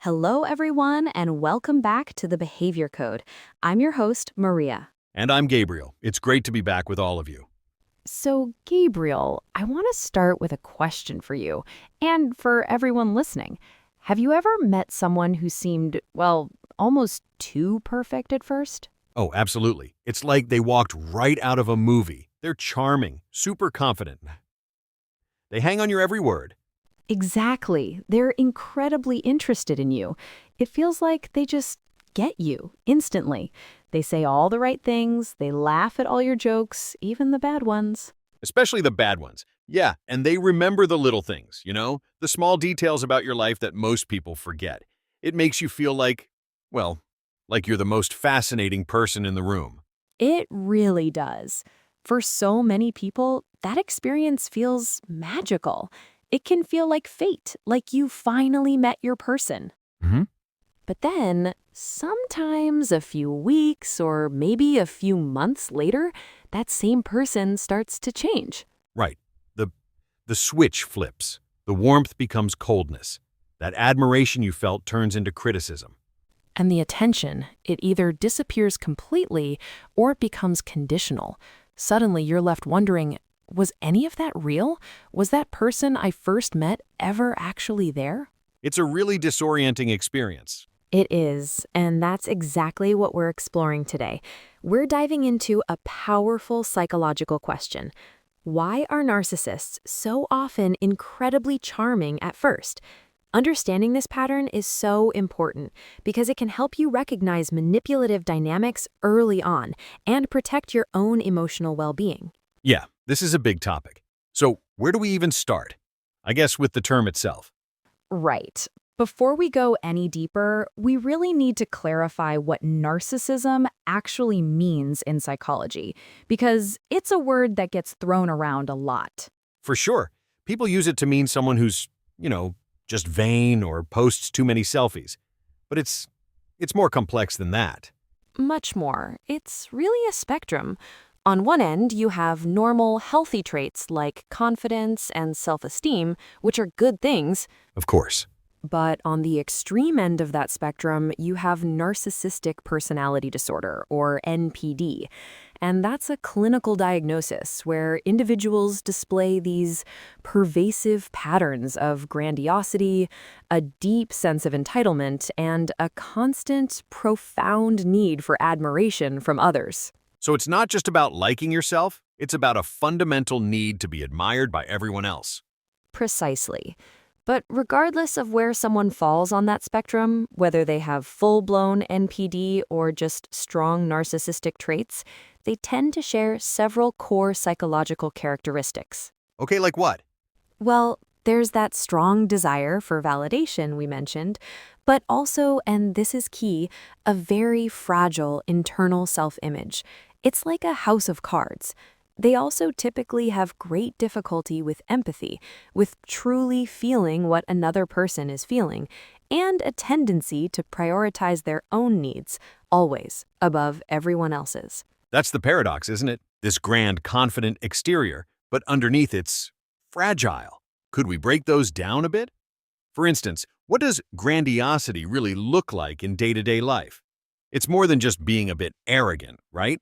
Hello, everyone, and welcome back to the Behavior Code. I'm your host, Maria. And I'm Gabriel. It's great to be back with all of you. So, Gabriel, I want to start with a question for you and for everyone listening. Have you ever met someone who seemed, well, almost too perfect at first? Oh, absolutely. It's like they walked right out of a movie. They're charming, super confident. They hang on your every word. Exactly. They're incredibly interested in you. It feels like they just get you instantly. They say all the right things, they laugh at all your jokes, even the bad ones. Especially the bad ones. Yeah, and they remember the little things, the small details about your life that most people forget. It makes you feel like, well, like you're the most fascinating person in the room. It really does. For so many people, that experience feels magical. It can feel like fate, like you finally met your person. Hmm. But then, sometimes a few weeks or maybe a few months later, that same person starts to change. Right. The switch flips. The warmth becomes coldness. That admiration you felt turns into criticism. And the attention, it either disappears completely or it becomes conditional. Suddenly, you're left wondering, was any of that real? Was that person I first met ever actually there? It's a really disorienting experience. It is, and that's exactly what we're exploring today. We're diving into a powerful psychological question. Why are narcissists so often incredibly charming at first? Understanding this pattern is so important because it can help you recognize manipulative dynamics early on and protect your own emotional well-being. Yeah, this is a big topic. So, where do we even start? I guess with the term itself. Right. Before we go any deeper, we really need to clarify what narcissism actually means in psychology, because it's a word that gets thrown around a lot. For sure, people use it to mean someone who's, just vain or posts too many selfies. But it's more complex than that. Much more. It's really a spectrum. On one end, you have normal, healthy traits like confidence and self-esteem, which are good things. Of course. But on the extreme end of that spectrum, you have narcissistic personality disorder, or NPD. And that's a clinical diagnosis where individuals display these pervasive patterns of grandiosity, a deep sense of entitlement, and a constant, profound need for admiration from others. So it's not just about liking yourself, it's about a fundamental need to be admired by everyone else. Precisely. But regardless of where someone falls on that spectrum, whether they have full-blown NPD or just strong narcissistic traits, they tend to share several core psychological characteristics. Okay, like what? Well, there's that strong desire for validation we mentioned, but also, and this is key, a very fragile internal self-image. It's like a house of cards. They also typically have great difficulty with empathy, with truly feeling what another person is feeling, and a tendency to prioritize their own needs, always, above everyone else's. That's the paradox, isn't it? This grand, confident exterior, but underneath it's fragile. Could we break those down a bit? For instance, what does grandiosity really look like in day-to-day life? It's more than just being a bit arrogant, right?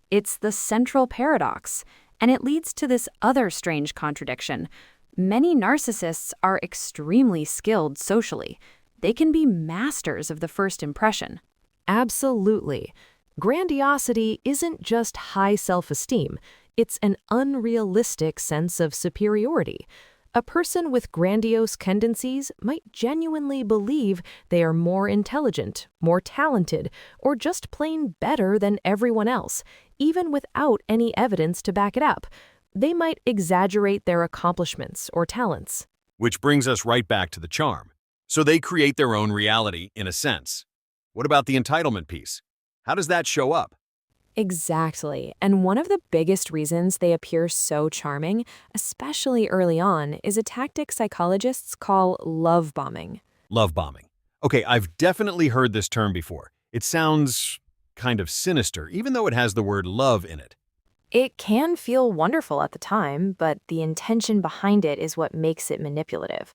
It's the central paradox, and it leads to this other strange contradiction. Many narcissists are extremely skilled socially. They can be masters of the first impression. Absolutely. Grandiosity isn't just high self-esteem. It's an unrealistic sense of superiority. A person with grandiose tendencies might genuinely believe they are more intelligent, more talented, or just plain better than everyone else, even without any evidence to back it up. They might exaggerate their accomplishments or talents. Which brings us right back to the charm. So they create their own reality, in a sense. What about the entitlement piece? How does that show up? Exactly. And one of the biggest reasons they appear so charming, especially early on, is a tactic psychologists call love bombing. Love bombing. Okay, I've definitely heard this term before. It sounds kind of sinister, even though it has the word love in it. It can feel wonderful at the time, but the intention behind it is what makes it manipulative.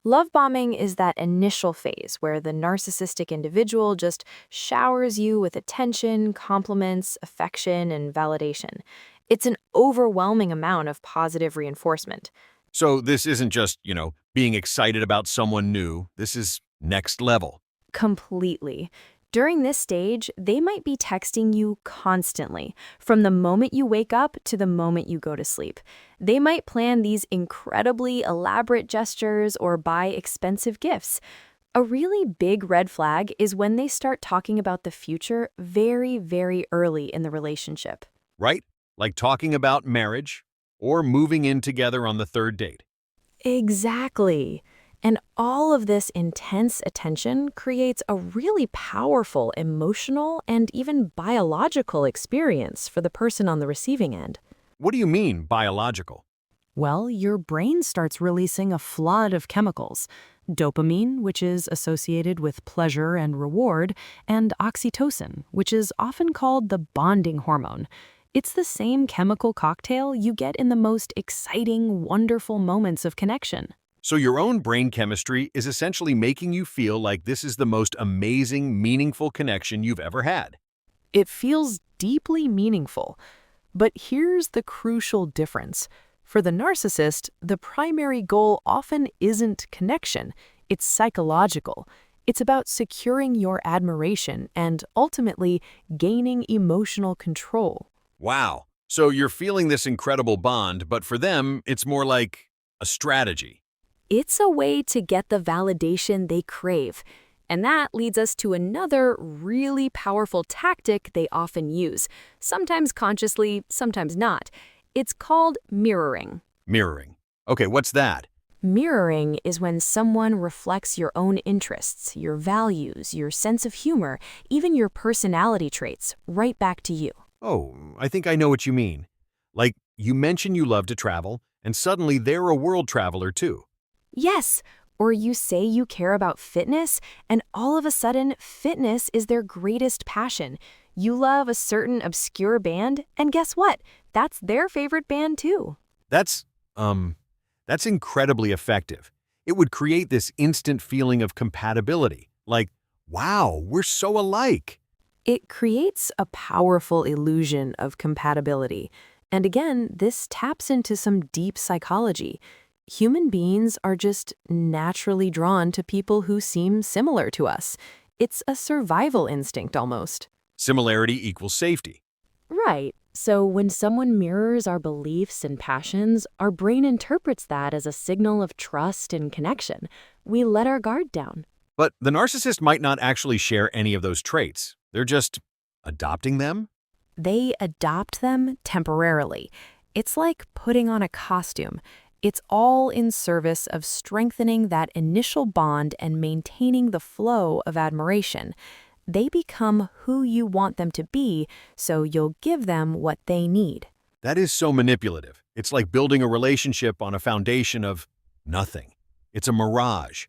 Love bombing is that initial phase where the narcissistic individual just showers you with attention, compliments, affection, and validation. It's an overwhelming amount of positive reinforcement. So this isn't just, being excited about someone new. This is next level. Completely. During this stage, they might be texting you constantly, from the moment you wake up to the moment you go to sleep. They might plan these incredibly elaborate gestures or buy expensive gifts. A really big red flag is when they start talking about the future very, very early in the relationship. Right? Like talking about marriage or moving in together on the third date. Exactly. And all of this intense attention creates a really powerful emotional and even biological experience for the person on the receiving end. What do you mean, biological? Well, your brain starts releasing a flood of chemicals. Dopamine, which is associated with pleasure and reward, and oxytocin, which is often called the bonding hormone. It's the same chemical cocktail you get in the most exciting, wonderful moments of connection. So your own brain chemistry is essentially making you feel like this is the most amazing, meaningful connection you've ever had. It feels deeply meaningful. But here's the crucial difference. For the narcissist, the primary goal often isn't connection. It's psychological. It's about securing your admiration and ultimately gaining emotional control. Wow. So you're feeling this incredible bond, but for them, it's more like a strategy. It's a way to get the validation they crave. And that leads us to another really powerful tactic they often use, sometimes consciously, sometimes not. It's called mirroring. Mirroring. Okay, what's that? Mirroring is when someone reflects your own interests, your values, your sense of humor, even your personality traits, right back to you. Oh, I think I know what you mean. Like, you mention you love to travel, and suddenly they're a world traveler too. Yes, or you say you care about fitness, and all of a sudden, fitness is their greatest passion. You love a certain obscure band, and guess what? That's their favorite band too. That's incredibly effective. It would create this instant feeling of compatibility. Like, wow, we're so alike. It creates a powerful illusion of compatibility. And again, this taps into some deep psychology. Human beings are just naturally drawn to people who seem similar to us. It's a survival instinct almost. Similarity equals safety. Right. So when someone mirrors our beliefs and passions, our brain interprets that as a signal of trust and connection. We let our guard down. But the narcissist might not actually share any of those traits. They're just adopting them? They adopt them temporarily. It's like putting on a costume. It's all in service of strengthening that initial bond and maintaining the flow of admiration. They become who you want them to be, so you'll give them what they need. That is so manipulative. It's like building a relationship on a foundation of nothing. It's a mirage.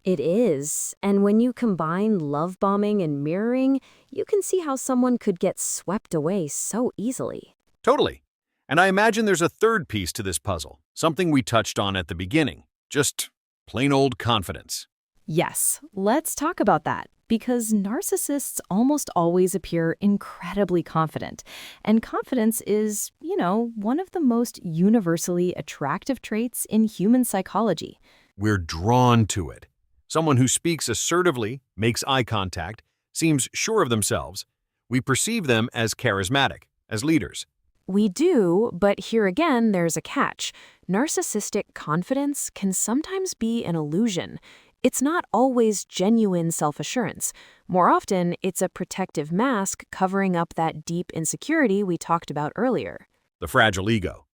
It is. And when you combine love bombing and mirroring, you can see how someone could get swept away so easily. Totally. And I imagine there's a third piece to this puzzle, something we touched on at the beginning. Just plain old confidence. Yes, let's talk about that. Because narcissists almost always appear incredibly confident. And confidence is, one of the most universally attractive traits in human psychology. We're drawn to it. Someone who speaks assertively, makes eye contact, seems sure of themselves. We perceive them as charismatic, as leaders. We do, but here again, there's a catch. Narcissistic confidence can sometimes be an illusion. It's not always genuine self-assurance. More often, it's a protective mask covering up that deep insecurity we talked about earlier. The fragile ego.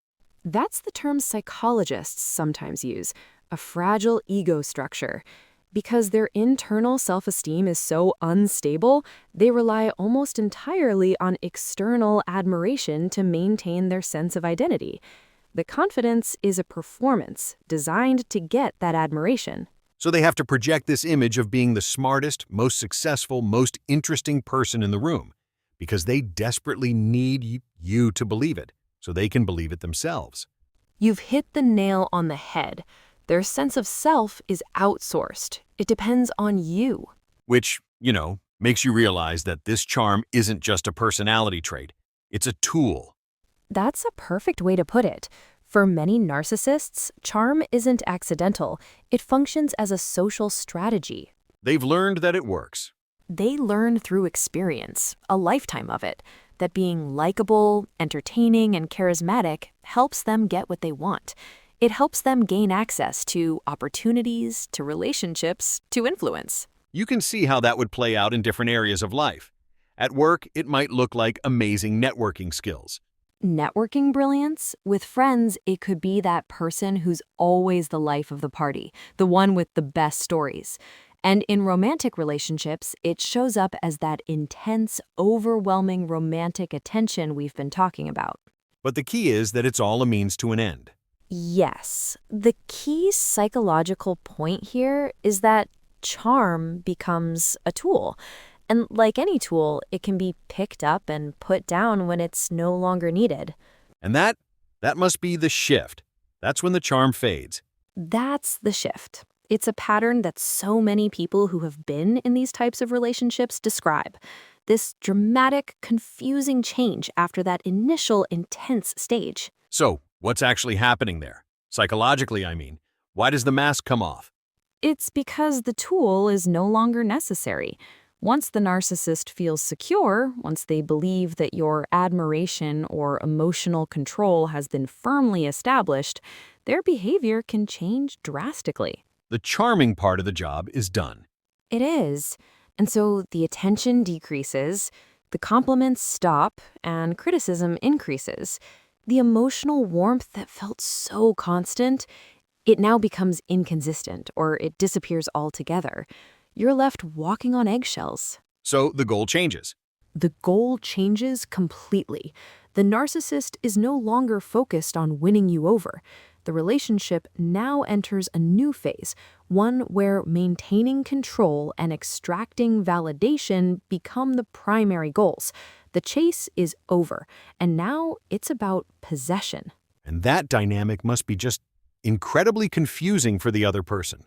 That's the term psychologists sometimes use, a fragile ego structure. Because their internal self-esteem is so unstable, they rely almost entirely on external admiration to maintain their sense of identity. The confidence is a performance designed to get that admiration. So they have to project this image of being the smartest, most successful, most interesting person in the room, because they desperately need you to believe it, so they can believe it themselves. You've hit the nail on the head. Their sense of self is outsourced. It depends on you. Which, makes you realize that this charm isn't just a personality trait. It's a tool. That's a perfect way to put it. For many narcissists, charm isn't accidental. It functions as a social strategy. They've learned that it works. They learn through experience, a lifetime of it, that being likable, entertaining, and charismatic helps them get what they want. It helps them gain access to opportunities, to relationships, to influence. You can see how that would play out in different areas of life. At work, it might look like amazing networking skills. Networking brilliance? With friends, it could be that person who's always the life of the party, the one with the best stories. And in romantic relationships, it shows up as that intense, overwhelming romantic attention we've been talking about. But the key is that it's all a means to an end. Yes. The key psychological point here is that charm becomes a tool. And like any tool, it can be picked up and put down when it's no longer needed. And that must be the shift. That's when the charm fades. That's the shift. It's a pattern that so many people who have been in these types of relationships describe. This dramatic, confusing change after that initial intense stage. So, what's actually happening there? Psychologically, I mean. Why does the mask come off? It's because the tool is no longer necessary. Once the narcissist feels secure, once they believe that your admiration or emotional control has been firmly established, their behavior can change drastically. The charming part of the job is done. It is. And so the attention decreases, the compliments stop, and criticism increases. The emotional warmth that felt so constant, it now becomes inconsistent, or it disappears altogether. You're left walking on eggshells. So the goal changes. The goal changes completely. The narcissist is no longer focused on winning you over. The relationship now enters a new phase, one where maintaining control and extracting validation become the primary goals. The chase is over, and now it's about possession. And that dynamic must be just incredibly confusing for the other person.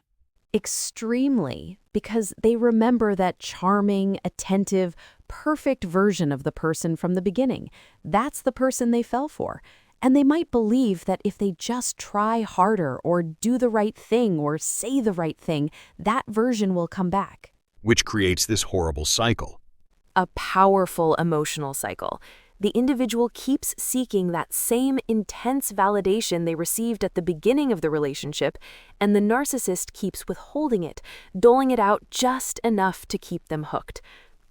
Extremely, because they remember that charming, attentive, perfect version of the person from the beginning. That's the person they fell for. And they might believe that if they just try harder or do the right thing or say the right thing, that version will come back. Which creates this horrible cycle. A powerful emotional cycle. The individual keeps seeking that same intense validation they received at the beginning of the relationship, and the narcissist keeps withholding it, doling it out just enough to keep them hooked.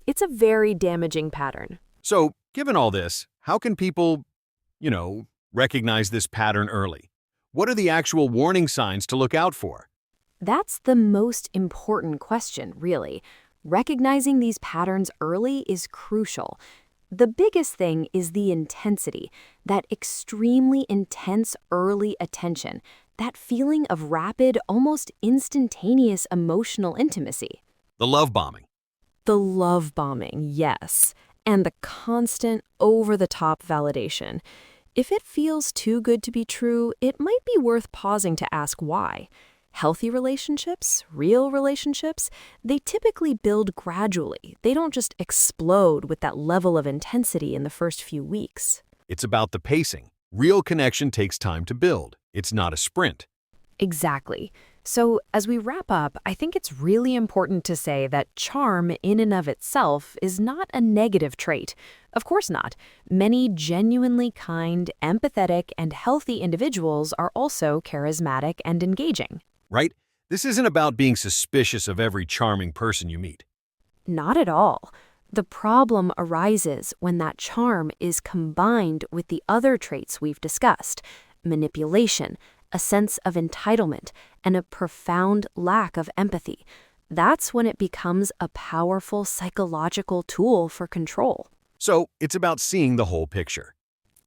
It's a very damaging pattern. So, given all this, how can people, recognize this pattern early? What are the actual warning signs to look out for? That's the most important question, really. Recognizing these patterns early is crucial. The biggest thing is the intensity, that extremely intense early attention, that feeling of rapid, almost instantaneous emotional intimacy. The love bombing. The love bombing, yes, and the constant, over-the-top validation. If it feels too good to be true, it might be worth pausing to ask why. Healthy relationships, real relationships, they typically build gradually. They don't just explode with that level of intensity in the first few weeks. It's about the pacing. Real connection takes time to build. It's not a sprint. Exactly. So as we wrap up, I think it's really important to say that charm in and of itself is not a negative trait. Of course not. Many genuinely kind, empathetic, and healthy individuals are also charismatic and engaging. Right? This isn't about being suspicious of every charming person you meet. Not at all. The problem arises when that charm is combined with the other traits we've discussed: manipulation, a sense of entitlement, and a profound lack of empathy. That's when it becomes a powerful psychological tool for control. So it's about seeing the whole picture.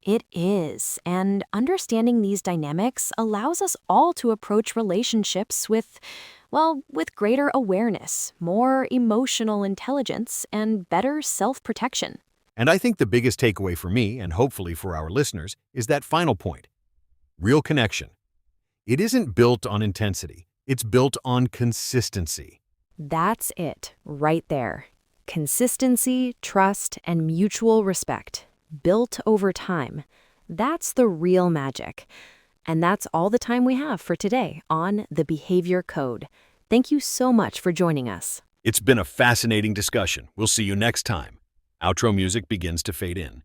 It is, and understanding these dynamics allows us all to approach relationships with greater awareness, more emotional intelligence, and better self-protection. And I think the biggest takeaway for me, and hopefully for our listeners, is that final point. Real connection. It isn't built on intensity. It's built on consistency. That's it, right there. Consistency, trust, and mutual respect, built over time. That's the real magic. And that's all the time we have for today on The Behavior Code. Thank you so much for joining us. It's been a fascinating discussion. We'll see you next time. Outro music begins to fade in.